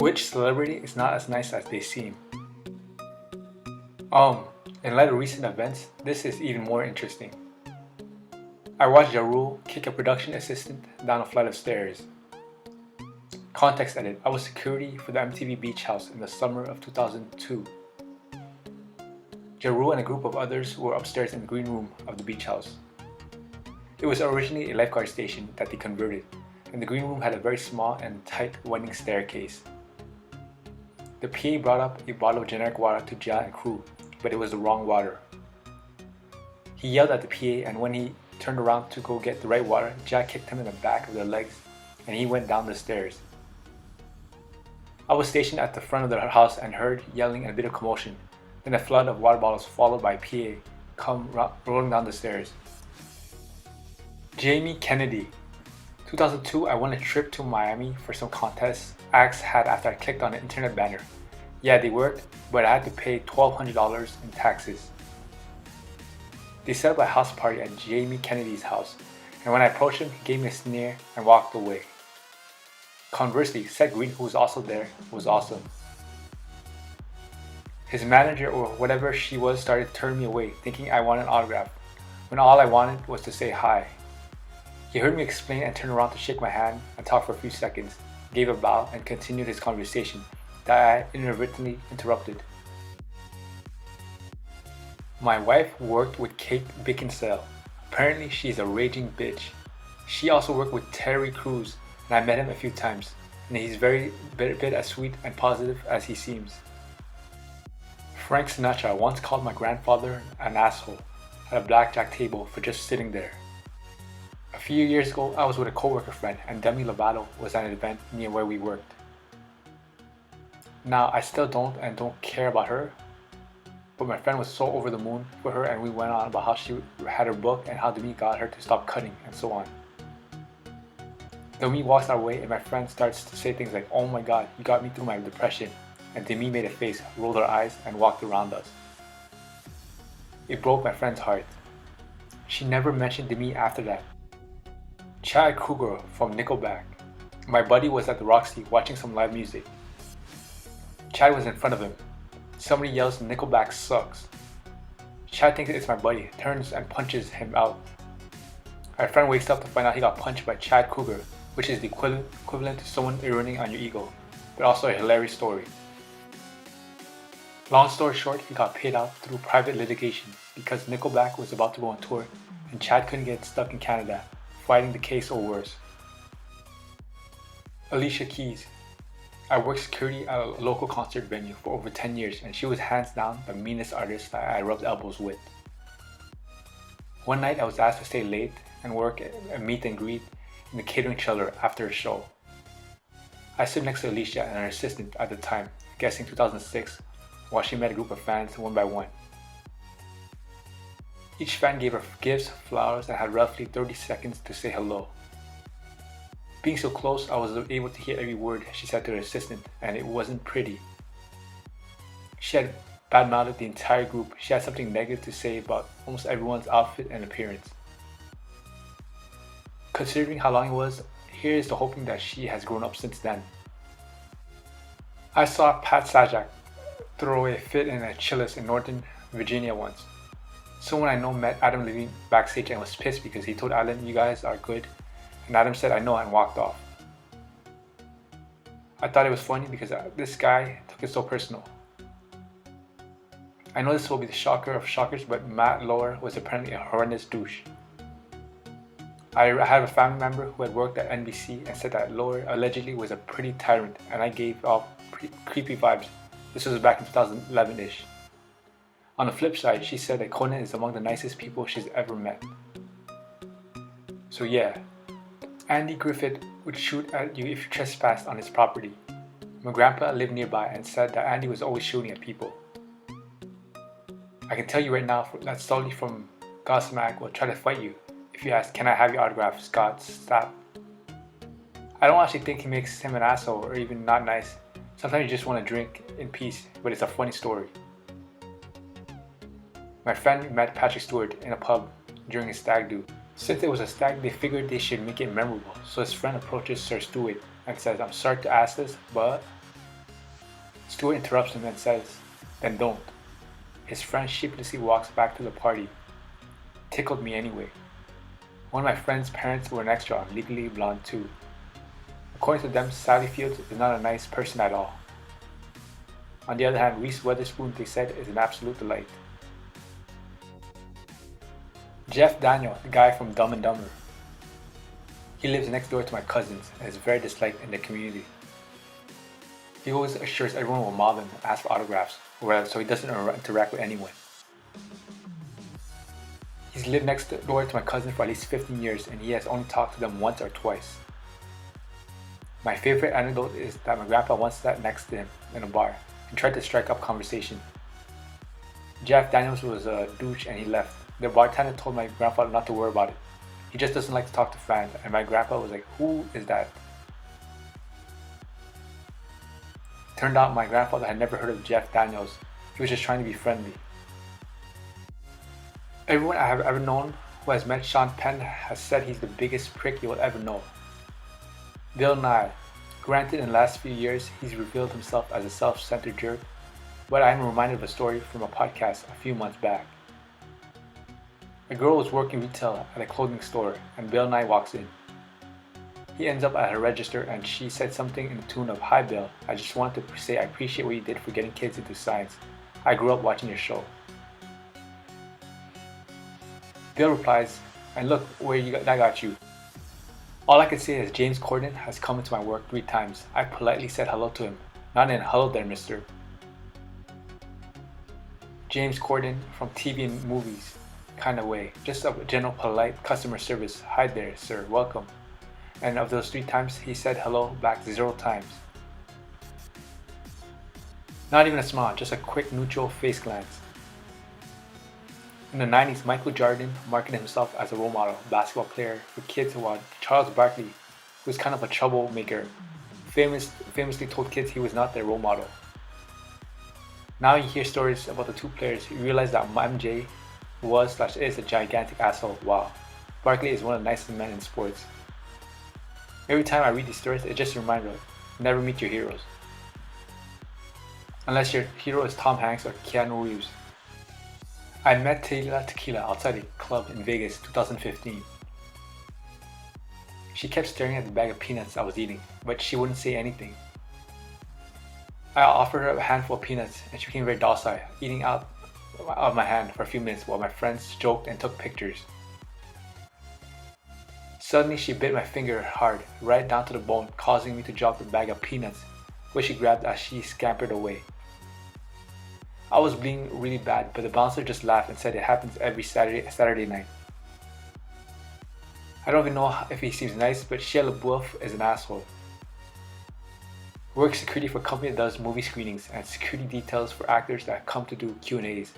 Which celebrity is not as nice as they seem? In light of recent events, this is even more interesting. I watched Ja Rule kick a production assistant down a flight of stairs. Context edit: I was security for the MTV Beach House in the summer of 2002. Ja Rule and a group of others were upstairs in the green room of the beach house. It was originally a lifeguard station that they converted, and the green room had a very small and tight winding staircase. The PA brought up a bottle of generic water to Ja and crew, but it was the wrong water. He yelled at the PA, and when he turned around to go get the right water, Ja kicked him in the back of the legs and he went down the stairs. I was stationed at the front of the house and heard yelling and a bit of commotion, then a flood of water bottles followed by a PA come rolling down the stairs. Jamie Kennedy. 2002, I won a trip to Miami for some contests Axe had after I clicked on the internet banner. Yeah, they worked, but I had to pay $1,200 in taxes. They set up a house party at Jamie Kennedy's house, and when I approached him, he gave me a sneer and walked away. Conversely, Seth Green, who was also there, was awesome. His manager, or whatever she was, started turning me away, thinking I wanted an autograph, when all I wanted was to say hi. He heard me explain and turned around to shake my hand and talk for a few seconds, gave a bow, and continued his conversation that I inadvertently interrupted. My wife worked with Kate Beckinsale. Apparently she's a raging bitch. She also worked with Terry Crews, and I met him a few times, and he's very bit as sweet and positive as he seems. Frank Sinatra once called my grandfather an asshole at a blackjack table for just sitting there. A few years ago, I was with a coworker friend, and Demi Lovato was at an event near where we worked. Now, I still don't care about her, but my friend was so over the moon for her, and we went on about how she had her book and how Demi got her to stop cutting and so on. Demi walks our way and my friend starts to say things like, "Oh my god, you got me through my depression," and Demi made a face, rolled her eyes, and walked around us. It broke my friend's heart. She never mentioned Demi after that. Chad Kroeger from Nickelback. My buddy was at the Roxy watching some live music. Chad was in front of him. Somebody yells, "Nickelback sucks." Chad thinks it's my buddy, turns and punches him out. Our friend wakes up to find out he got punched by Chad Kroeger, which is the equivalent to someone urinating on your ego, but also a hilarious story. Long story short, he got paid out through private litigation because Nickelback was about to go on tour and Chad couldn't get stuck in Canada, fighting the case or worse. Alicia Keys. I worked security at a local concert venue for over 10 years, and she was hands down the meanest artist that I rubbed elbows with. One night I was asked to stay late and work a meet and greet in the catering trailer after a show. I stood next to Alicia and her assistant at the time, guessing 2006, while she met a group of fans one by one. Each fan gave her gifts, flowers, and had roughly 30 seconds to say hello. Being so close, I was able to hear every word she said to her assistant, and it wasn't pretty. She had badmouthed the entire group. She had something negative to say about almost everyone's outfit and appearance. Considering how long it was, here is the hoping that she has grown up since then. I saw Pat Sajak throw a fit in a Chili's in Northern Virginia once. Someone I know met Adam Levine backstage and was pissed because he told Adam, "You guys are good," and Adam said, "I know," and walked off. I thought it was funny because this guy took it so personal. I know this will be the shocker of shockers, but Matt Lauer was apparently a horrendous douche. I have a family member who had worked at NBC and said that Lauer allegedly was a pretty tyrant, and I gave off creepy vibes. This was back in 2011-ish. On the flip side, she said that Conan is among the nicest people she's ever met. So yeah, Andy Griffith would shoot at you if you trespassed on his property. My grandpa lived nearby and said that Andy was always shooting at people. I can tell you right now that Sully from Godsmack will try to fight you if you ask, "Can I have your autograph, Scott Stapp?" I don't actually think he makes him an asshole or even not nice. Sometimes you just want to drink in peace, but it's a funny story. My friend met Patrick Stewart in a pub during a stag do. Since it was a stag, they figured they should make it memorable, so his friend approaches Sir Stewart and says, "I'm sorry to ask this, but..." Stuart interrupts him and says, "Then don't." His friend sheepishly walks back to the party. Tickled me anyway. One of my friend's parents were an extra on Legally Blonde 2. According to them, Sally Fields is not a nice person at all. On the other hand, Reese Witherspoon, they said, is an absolute delight. Jeff Daniel, the guy from Dumb and Dumber. He lives next door to my cousins and is very disliked in the community. He always assures everyone will mob him and ask for autographs, or whatever, so he doesn't interact with anyone. He's lived next door to my cousin for at least 15 years and he has only talked to them once or twice. My favorite anecdote is that my grandpa once sat next to him in a bar and tried to strike up conversation. Jeff Daniels was a douche and he left. The bartender told my grandfather not to worry about it. He just doesn't like to talk to fans, and my grandpa was like, "Who is that?" Turned out my grandfather had never heard of Jeff Daniels. He was just trying to be friendly. Everyone I have ever known who has met Sean Penn has said he's the biggest prick you will ever know. Bill Nye. Granted, in the last few years, he's revealed himself as a self-centered jerk, but I am reminded of a story from a podcast a few months back. A girl was working retail at a clothing store and Bill Nye walks in. He ends up at her register and she said something in the tune of, "Hi Bill, I just wanted to say I appreciate what you did for getting kids into science. I grew up watching your show." Bill replies, "And look where that got you." All I can say is James Corden has come into my work 3 times. I politely said hello to him, not in "Hello there, mister." James Corden from TV and movies kind of way, just a general polite customer service. "Hi there, sir, welcome." And of those 3 times, he said hello back 0 times. Not even a smile, just a quick neutral face glance. In the 90s, Michael Jordan marketed himself as a role model basketball player for kids, while Charles Barkley, who was kind of a troublemaker, famously told kids he was not their role model. Now you hear stories about the 2 players, you realize that MJ was/is a gigantic asshole. Wow, Barkley is one of the nicest men in sports. Every time I read these stories, it's just a reminder of never meet your heroes. Unless your hero is Tom Hanks or Keanu Reeves. I met Taylor Tequila outside a club in Vegas 2015. She kept staring at the bag of peanuts I was eating, but she wouldn't say anything. I offered her a handful of peanuts and she became very docile, eating out of my hand for a few minutes while my friends joked and took pictures. Suddenly she bit my finger hard, right down to the bone, causing me to drop the bag of peanuts, which she grabbed as she scampered away. I was bleeding really bad, but the bouncer just laughed and said it happens every Saturday night. I don't even know if he seems nice, but Shia LaBeouf is an asshole. He works security for a company that does movie screenings and security details for actors that come to do Q&As.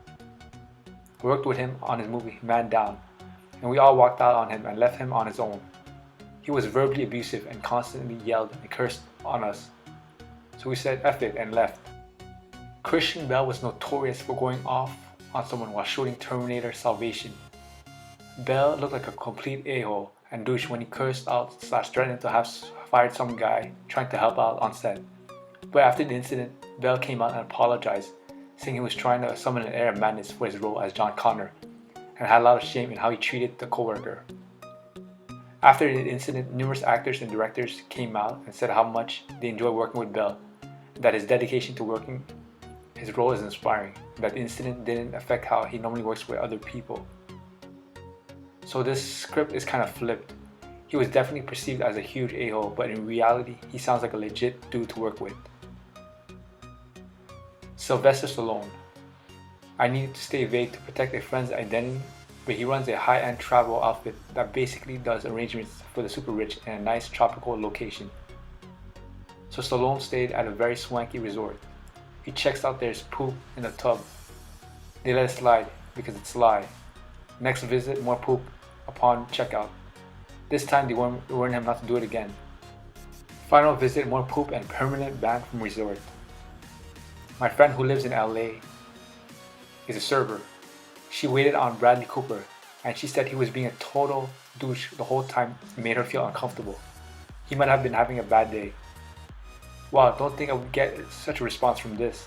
I worked with him on his movie Man Down, and we all walked out on him and left him on his own. He was verbally abusive and constantly yelled and cursed on us. So we said F it and left. Christian Bale was notorious for going off on someone while shooting Terminator Salvation. Bale looked like a complete a-hole and douche when he cursed out/threatened to have fired some guy trying to help out on set. But after the incident, Bale came out and apologized, saying he was trying to summon an air of madness for his role as John Connor, and had a lot of shame in how he treated the coworker. After the incident, numerous actors and directors came out and said how much they enjoy working with Bale, that his dedication to working his role is inspiring, that the incident didn't affect how he normally works with other people. So this script is kind of flipped. He was definitely perceived as a huge a-hole, but in reality, he sounds like a legit dude to work with. Sylvester Stallone. I needed to stay vague to protect a friend's identity, but he runs a high-end travel outfit that basically does arrangements for the super rich in a nice tropical location. So Stallone stayed at a very swanky resort. He checks out there's poop in the tub. They let it slide because it's Sly. Next visit, more poop upon checkout. This time they warn him not to do it again. Final visit, more poop and permanent ban from resort. My friend who lives in LA is a server. She waited on Bradley Cooper and she said he was being a total douche the whole time. It made her feel uncomfortable. He might have been having a bad day. Wow, don't think I would get such a response from this.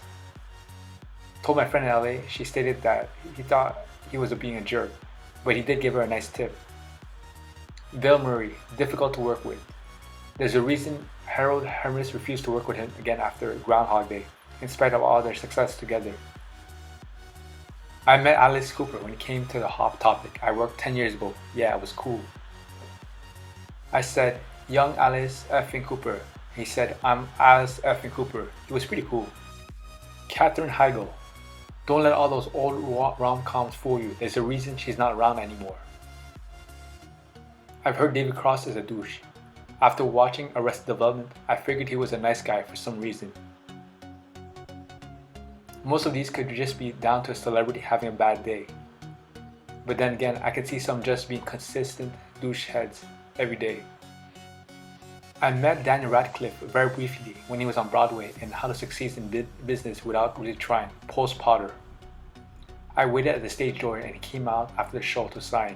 Told my friend in LA, she stated that he thought he was being a jerk, but he did give her a nice tip. Bill Murray, difficult to work with. There's a reason Harold Hermes refused to work with him again after Groundhog Day, in spite of all their success together. I met Alice Cooper when it came to the hot topic. I worked 10 years ago. Yeah, it was cool. I said, young Alice effing Cooper. He said, I'm Alice effing Cooper. He was pretty cool. Katherine Heigl. Don't let all those old rom-coms fool you. There's a reason she's not around anymore. I've heard David Cross is a douche. After watching Arrested Development, I figured he was a nice guy for some reason. Most of these could just be down to a celebrity having a bad day. But then again, I could see some just being consistent douche heads every day. I met Daniel Radcliffe very briefly when he was on Broadway in How to Succeed in Business Without Really Trying, Post Potter. I waited at the stage door and he came out after the show to sign.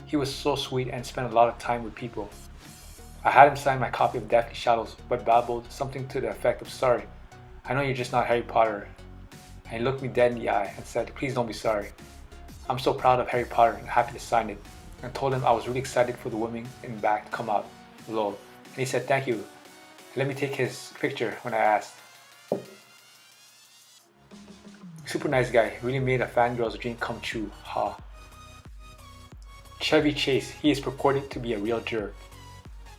He was so sweet and spent a lot of time with people. I had him sign my copy of Deathly Shadows but babbled something to the effect of, sorry, I know you're just not Harry Potter. And he looked me dead in the eye and said, please don't be sorry. I'm so proud of Harry Potter and happy to sign it. And told him I was really excited for the women in the back to come out. Lol. And he said, thank you. Let me take his picture when I asked. Super nice guy, really made a fangirl's dream come true, ha. Chevy Chase, he is purported to be a real jerk.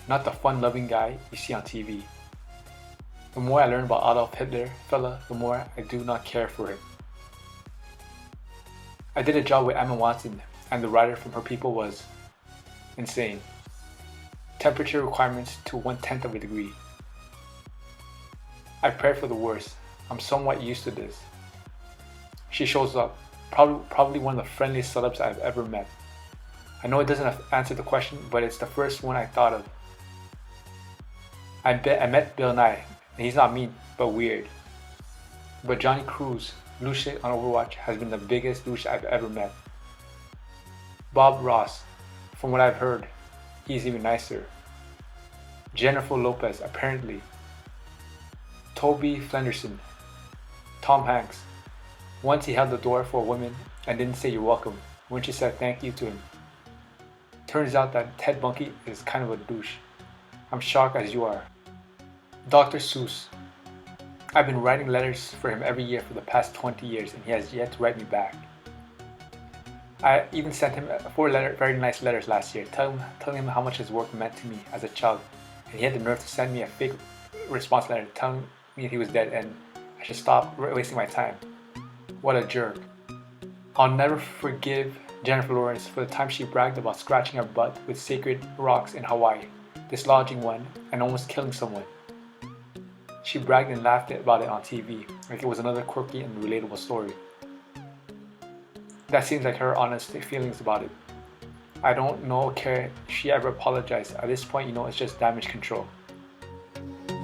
Not the fun-loving guy you see on TV. The more I learn about Adolf Hitler, fella, the more I do not care for him. I did a job with Emma Watson, and the writer from Her People was insane. Temperature requirements to 1/10 of a degree. I prayed for the worst. I'm somewhat used to this. She shows up, probably one of the friendliest celebs I've ever met. I know it doesn't answer the question, but it's the first one I thought of. I met Bill Nye, and he's not mean, but weird. But Johnny Cruz, Lucius on Overwatch, has been the biggest douche I've ever met. Bob Ross, from what I've heard, he's even nicer. Jennifer Lopez, apparently. Toby Flenderson. Tom Hanks. Once he held the door for a woman and didn't say you're welcome when she said thank you to him. Turns out that Ted Bundy is kind of a douche. I'm shocked as you are. Dr. Seuss. I've been writing letters for him every year for the past 20 years and he has yet to write me back. I even sent him 4 very nice letters last year telling him how much his work meant to me as a child, and he had the nerve to send me a fake response letter telling me he was dead and I should stop wasting my time. What a jerk. I'll never forgive Jennifer Lawrence for the time she bragged about scratching her butt with sacred rocks in Hawaii, dislodging one and almost killing someone. She bragged and laughed about it on TV like it was another quirky and relatable story. That seems like her honest feelings about it. I don't know care if she ever apologized. At this point, it's just damage control.